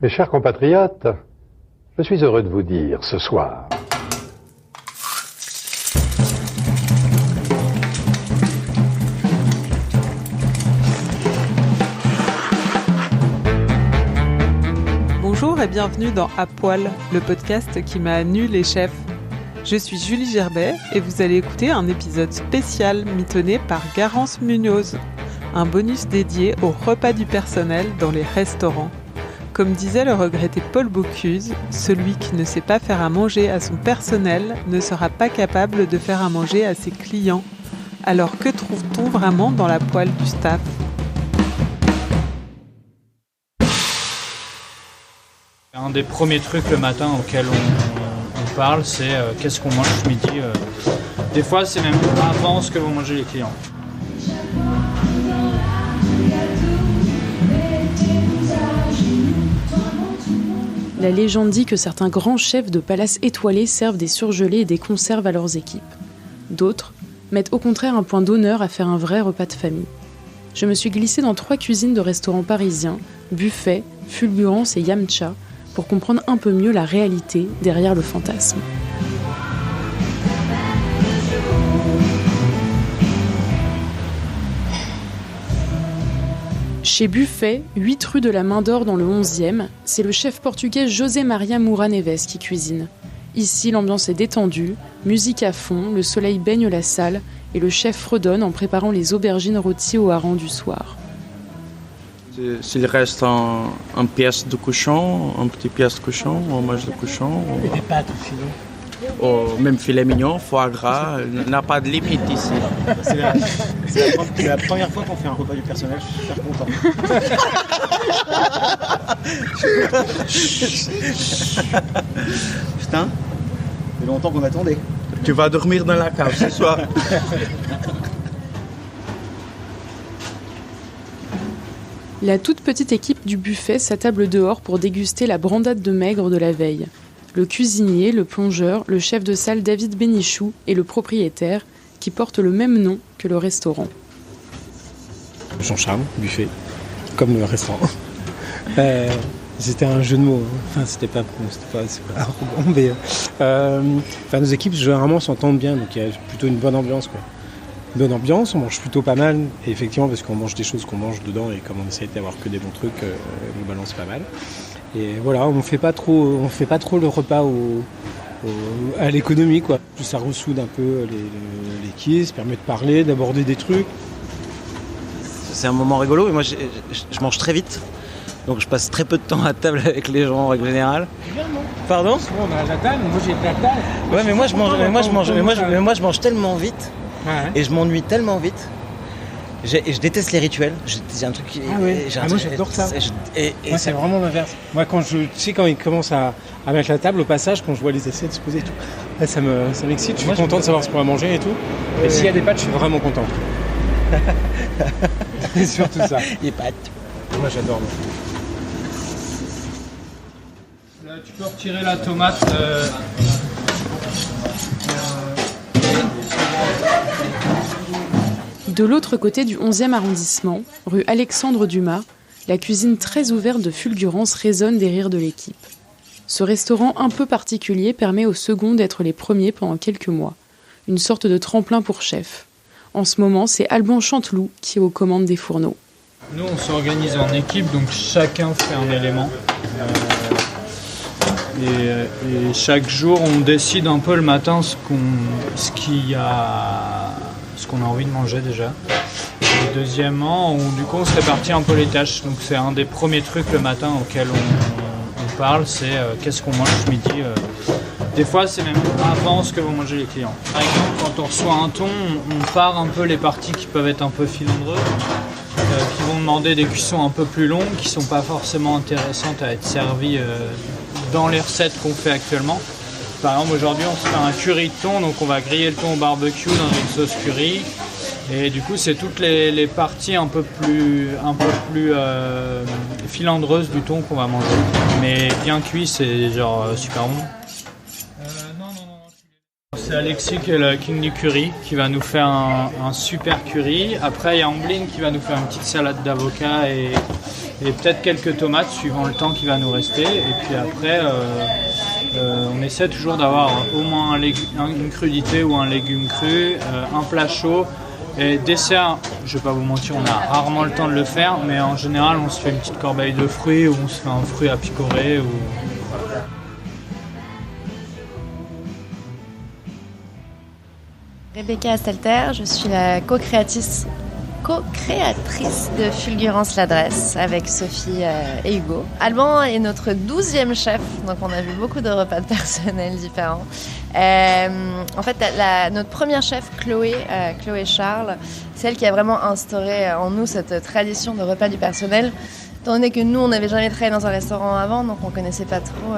Mes chers compatriotes, je suis heureux de vous dire ce soir Bonjour et bienvenue dans À Poil, le podcast qui m'a nu les chefs. Je suis Julie Gerbet et vous allez écouter un épisode spécial mitonné par Garance Munoz, un bonus dédié au repas du personnel dans les restaurants. Comme disait le regretté Paul Bocuse, celui qui ne sait pas faire à manger à son personnel ne sera pas capable de faire à manger à ses clients. Alors que trouve-t-on vraiment dans la poêle du staff ? Un des premiers trucs le matin auquel on parle, c'est qu'est-ce qu'on mange ce midi. Des fois, c'est même avant ce que vont manger les clients. La légende dit que certains grands chefs de palaces étoilés servent des surgelés et des conserves à leurs équipes. D'autres mettent au contraire un point d'honneur à faire un vrai repas de famille. Je me suis glissée dans 3 cuisines de restaurants parisiens, Buffet, Fulgurance et Yamcha, pour comprendre un peu mieux la réalité derrière le fantasme. Chez Buffet, 8 rue de la Main d'Or dans le 11e, c'est le chef portugais José Maria Moura Neves qui cuisine. Ici, l'ambiance est détendue, musique à fond, le soleil baigne la salle et le chef fredonne en préparant les aubergines rôties au hareng du soir. S'il reste un pièce de cochon, un petit pièce de cochon, un fromage de cochon. Et des pâtes au filet. Ou même filet mignon, foie gras, n'a pas de limite ici. C'est la première fois qu'on fait un repas du personnel, je suis super content. Putain, ça fait longtemps qu'on attendait. Tu vas dormir dans la cave ce soir. La toute petite équipe du buffet s'attable dehors pour déguster la brandade de maigre de la veille. Le cuisinier, le plongeur, le chef de salle David Bénichou et le propriétaire, qui porte le même nom que le restaurant. Jean-Charles, buffet, comme le restaurant. C'était un jeu de mots, enfin c'était pas arrogant, mais nos équipes généralement s'entendent bien, donc il y a plutôt une bonne ambiance, quoi. Bonne ambiance, on mange plutôt pas mal, et effectivement parce qu'on mange des choses qu'on mange dedans et comme on essaie d'avoir que des bons trucs, globalement c'est pas mal. Et voilà, on fait pas trop le repas à l'économie, quoi. Ça ressoude un peu l'équipe, ça permet de parler, d'aborder des trucs. C'est un moment rigolo et moi je mange très vite, donc je passe très peu de temps à table avec les gens en règle générale. Pardon ? Souvent on a la table, moi j'ai de la table. Ouais, mais moi je mange tellement vite. Ouais. Et je m'ennuie tellement vite. Je déteste les rituels. C'est un truc qui. Ah ouais. Moi j'adore ça. Moi c'est vraiment l'inverse. Moi quand ils commencent à mettre la table au passage, quand je vois les assiettes se poser et tout, là, ça m'excite. Je suis content de savoir ce qu'on va manger et tout. Et s'il y a des pâtes, je suis vraiment content. C'est surtout ça. Les pâtes. Moi j'adore. Là, tu peux retirer la tomate. De l'autre côté du 11e arrondissement, rue Alexandre Dumas, la cuisine très ouverte de Fulgurance résonne des rires de l'équipe. Ce restaurant un peu particulier permet aux seconds d'être les premiers pendant quelques mois. Une sorte de tremplin pour chef. En ce moment, c'est Alban Chanteloup qui est aux commandes des fourneaux. Nous, on s'organise en équipe, donc chacun fait un élément. Et chaque jour, on décide un peu le matin ce qu'on a envie de manger déjà. Et deuxièmement, du coup, on se répartit un peu les tâches. Donc c'est un des premiers trucs le matin auquel on parle, c'est qu'est-ce qu'on mange ce midi. Des fois, c'est même avant ce que vont manger les clients. Par exemple, quand on reçoit un thon, on part un peu les parties qui peuvent être un peu filandreuses, qui vont demander des cuissons un peu plus longues, qui ne sont pas forcément intéressantes à être servies dans les recettes qu'on fait actuellement. Par exemple, aujourd'hui, on se fait un curry de thon, donc on va griller le thon au barbecue dans une sauce curry. Et du coup, c'est toutes les parties un peu plus filandreuses du thon qu'on va manger. Mais bien cuit, c'est genre super bon. Non. C'est Alexis qui est le king du curry, qui va nous faire un super curry. Après, il y a Amblin qui va nous faire une petite salade d'avocat et et peut-être quelques tomates suivant le temps qui va nous rester. Et puis après, on essaie toujours d'avoir au moins une crudité ou un légume cru, un plat chaud. Et dessert, je vais pas vous mentir, on a rarement le temps de le faire, mais en général on se fait une petite corbeille de fruits ou on se fait un fruit à picorer. Rebecca Astelter, je suis la co-créatrice de Fulgurance l'adresse avec Sophie et Hugo. Alban est notre 12e chef, donc on a vu beaucoup de repas de personnel différents. En fait, notre première chef, Chloé Charles, c'est elle qui a vraiment instauré en nous cette tradition de repas du personnel. Étant donné que nous, on n'avait jamais travaillé dans un restaurant avant, donc on ne connaissait pas trop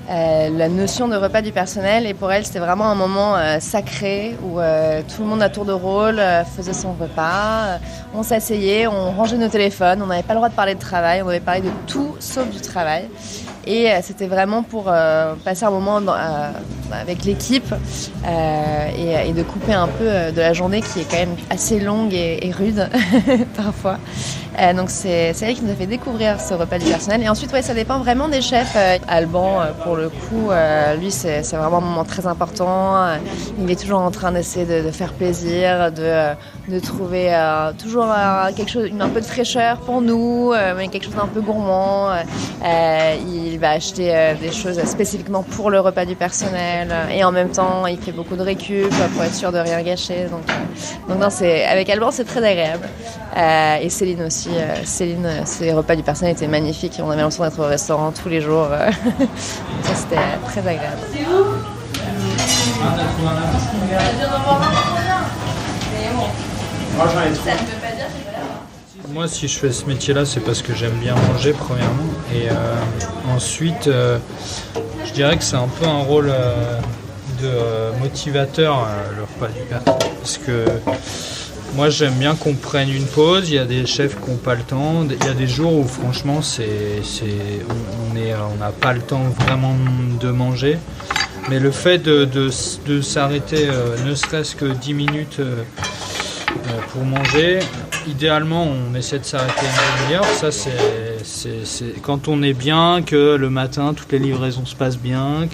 la notion de repas du personnel. Et pour elle, c'était vraiment un moment sacré où tout le monde à tour de rôle faisait son repas. On s'asseyait, on rangeait nos téléphones, on n'avait pas le droit de parler de travail, on devait parler de tout sauf du travail. Et c'était vraiment pour passer un moment avec l'équipe et de couper un peu de la journée qui est quand même assez longue et rude parfois. Donc c'est elle qui nous a fait découvrir ce repas du personnel. Et ensuite, ça dépend vraiment des chefs. Alban, pour le coup, lui, c'est vraiment un moment très important. Il est toujours en train d'essayer de faire plaisir, de trouver toujours quelque chose, un peu de fraîcheur pour nous, mais quelque chose d'un peu gourmand. Il va acheter des choses spécifiquement pour le repas du personnel. Et en même temps, il fait beaucoup de récup pour être sûr de rien gâcher. Donc non, avec Alban, c'est très agréable. Et Céline aussi. Céline, ses repas du personnel étaient magnifiques. On avait l'impression d'être au restaurant tous les jours. Ça, c'était très agréable. C'est où Moi, si je fais ce métier-là, c'est parce que j'aime bien manger, premièrement. Et ensuite, je dirais que c'est un peu un rôle de motivateur, le repas du personnel. Parce que moi, j'aime bien qu'on prenne une pause. Il y a des chefs qui n'ont pas le temps. Il y a des jours où, franchement, on n'a pas le temps vraiment de manger. Mais le fait de s'arrêter, ne serait-ce que 10 minutes pour manger, idéalement, on essaie de s'arrêter une demi-heure. Ça, c'est quand on est bien, que le matin, toutes les livraisons se passent bien,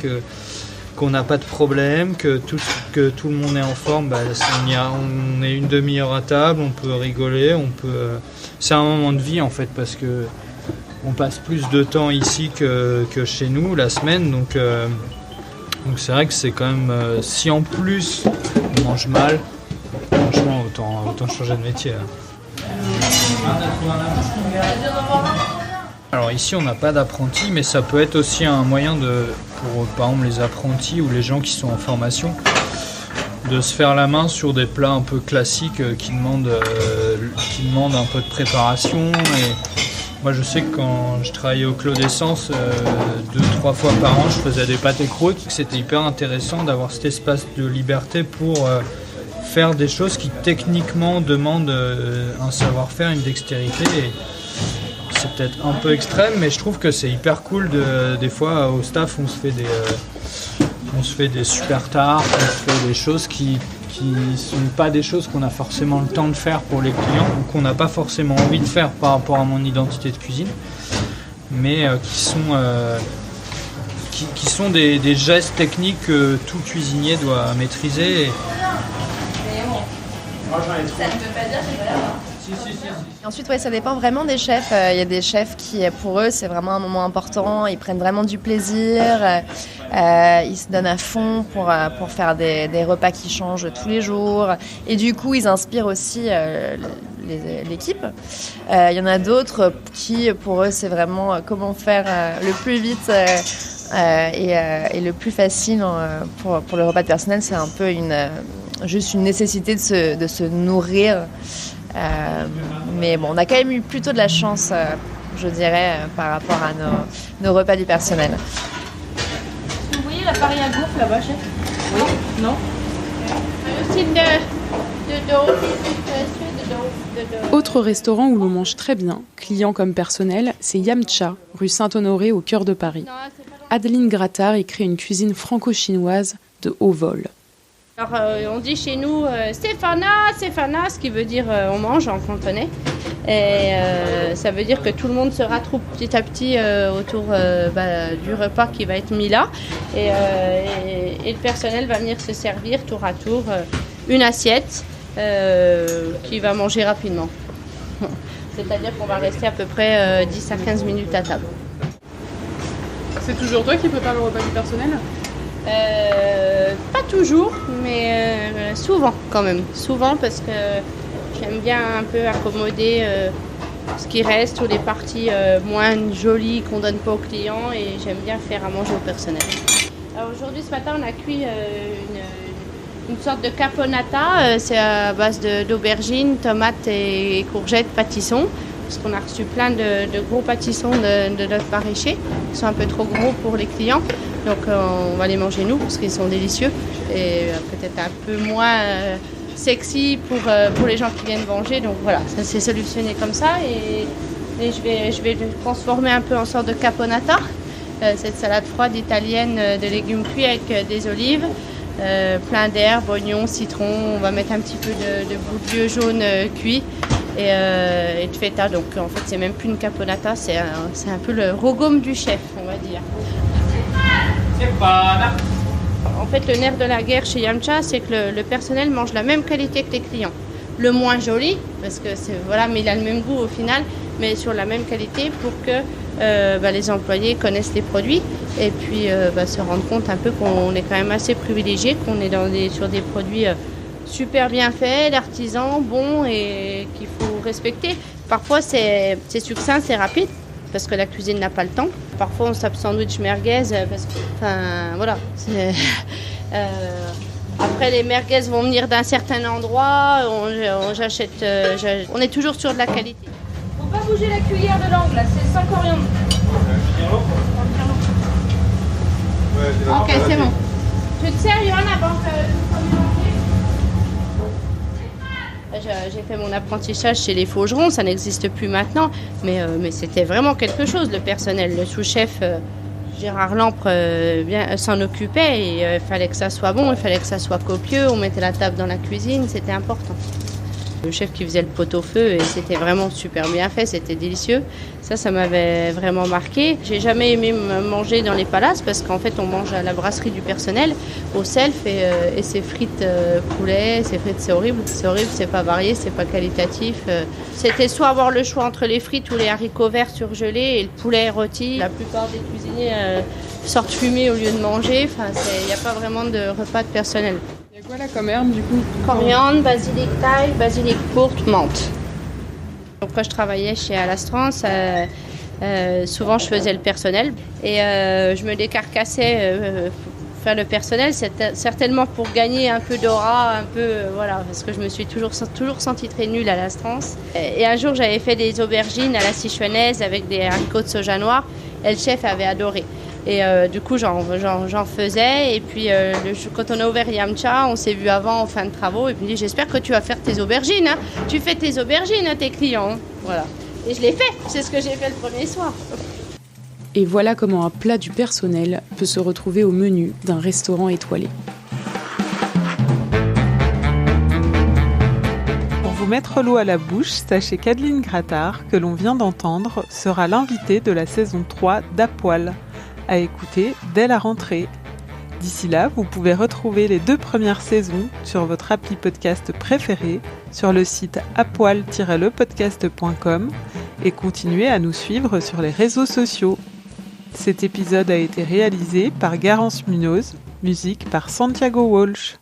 qu'on n'a pas de problème, que tout le monde est en forme, on est une demi-heure à table, on peut rigoler, c'est un moment de vie en fait, parce que on passe plus de temps ici que chez nous la semaine, donc c'est vrai que c'est quand même, si en plus on mange mal, franchement autant changer de métier. Alors ici on n'a pas d'apprentis, mais ça peut être aussi un moyen pour par exemple les apprentis ou les gens qui sont en formation, de se faire la main sur des plats un peu classiques qui demandent un peu de préparation. Et moi je sais que quand je travaillais au Clos d'Essence 2-3 fois par an, je faisais des pâtes et croûtes. C'était hyper intéressant d'avoir cet espace de liberté pour faire des choses qui techniquement demandent un savoir-faire, une dextérité. Et c'est peut-être un peu extrême, mais je trouve que c'est hyper cool. Des fois, au staff, on se fait des super tartes, on se fait des choses qui sont pas des choses qu'on a forcément le temps de faire pour les clients ou qu'on n'a pas forcément envie de faire par rapport à mon identité de cuisine, mais qui sont des gestes techniques que tout cuisinier doit maîtriser. Ça ne veut pas dire que si. Ensuite, ça dépend vraiment des chefs. Il y a des chefs qui, pour eux, c'est vraiment un moment important. Ils prennent vraiment du plaisir. Ils se donnent à fond pour faire des repas qui changent tous les jours. Et du coup, ils inspirent aussi l'équipe. Il y en a d'autres qui, pour eux, c'est vraiment comment faire le plus vite et le plus facile pour le repas de personnel. C'est un peu juste une nécessité de se nourrir. Mais bon, on a quand même eu plutôt de la chance, je dirais, par rapport à nos repas du personnel. Vous voyez la farine à gaufres là-bas, chef ? Oui. Non ? C'est de dos. Autre restaurant où l'on mange très bien, client comme personnel, c'est Yamcha, rue Saint-Honoré au cœur de Paris. Adeline Grattard y crée une cuisine franco-chinoise de haut vol. Alors on dit chez nous Stéphana, ce qui veut dire on mange en cantonais. Et ça veut dire que tout le monde se retrouve petit à petit autour du repas qui va être mis là. Et le personnel va venir se servir tour à tour une assiette qu'il va manger rapidement. C'est-à-dire qu'on va rester à peu près 10 à 15 minutes à table. C'est toujours toi qui prépares le repas du personnel ? Pas toujours, mais souvent quand même. Souvent parce que j'aime bien un peu accommoder ce qui reste ou les parties moins jolies qu'on donne pas aux clients et j'aime bien faire à manger au personnel. Alors aujourd'hui, ce matin, on a cuit une sorte de caponata. C'est à base d'aubergines, tomates et courgettes pâtissons. Parce qu'on a reçu plein de gros pâtissons de notre maraîcher qui sont un peu trop gros pour les clients. Donc on va les manger nous parce qu'ils sont délicieux et peut-être un peu moins sexy pour les gens qui viennent manger. Donc voilà, ça s'est solutionné comme ça et je vais le transformer un peu en sorte de caponata. Cette salade froide italienne de légumes cuits avec des olives, plein d'herbes, oignons, citrons. On va mettre un petit peu de bouillon jaune cuit. Et de feta, donc en fait c'est même plus une caponata, c'est un peu le rogome du chef, on va dire. En fait le nerf de la guerre chez Yamcha, c'est que le personnel mange la même qualité que les clients. Le moins joli, parce que mais il a le même goût au final, mais sur la même qualité pour que les employés connaissent les produits et puis se rendre compte un peu qu'on est quand même assez privilégié, qu'on est sur des produits super bien fait, l'artisan bon et qu'il faut respecter. Parfois c'est succinct, c'est rapide parce que la cuisine n'a pas le temps. Parfois on se tape sandwich merguez parce que après les merguez vont venir d'un certain endroit, on est toujours sur de la qualité. Faut pas bouger la cuillère de l'angle, là, c'est sans coriandre. Ok, c'est bon. Je te sers, Johan, avant que tu manger. J'ai fait mon apprentissage chez les Faugerons, ça n'existe plus maintenant, mais c'était vraiment quelque chose, le personnel. Le sous-chef Gérard Lampre s'en occupait et il fallait que ça soit bon, il fallait que ça soit copieux, on mettait la table dans la cuisine, c'était important. Le chef qui faisait le pot-au-feu et c'était vraiment super bien fait, c'était délicieux. Ça m'avait vraiment marqué. J'ai jamais aimé manger dans les palaces parce qu'en fait on mange à la brasserie du personnel, au self et ces frites poulet, ces frites c'est horrible, c'est pas varié, c'est pas qualitatif. C'était soit avoir le choix entre les frites ou les haricots verts surgelés et le poulet rôti. La plupart des cuisiniers sortent fumer au lieu de manger, il n'y a pas vraiment de repas de personnel. Il y a quoi là comme herbe du coup ? Coriandre, basilic thaï, basilic pourpre, menthe. Donc, quand je travaillais chez Alastrance, souvent je faisais le personnel et je me décarcassais pour faire le personnel, c'est certainement pour gagner un peu d'aura, parce que je me suis toujours sentie très nulle à Alastrance. Et un jour j'avais fait des aubergines à la sichuanaise avec des haricots de soja noir et le chef avait adoré. Et du coup, j'en faisais. Et puis, quand on a ouvert Yamcha, on s'est vu avant en fin de travaux. Et puis, il me dit, j'espère que tu vas faire tes aubergines. Hein. Tu fais tes aubergines à tes clients. Voilà. Et je l'ai fait. C'est ce que j'ai fait le premier soir. Et voilà comment un plat du personnel peut se retrouver au menu d'un restaurant étoilé. Pour vous mettre l'eau à la bouche, sachez qu'Adeline Grattard, que l'on vient d'entendre, sera l'invitée de la saison 3 d'À Poil, à écouter dès la rentrée. D'ici là, vous pouvez retrouver les 2 premières saisons sur votre appli podcast préféré, sur le site apoil-lepodcast.com et continuer à nous suivre sur les réseaux sociaux. Cet épisode a été réalisé par Garance Munoz, musique par Santiago Walsh.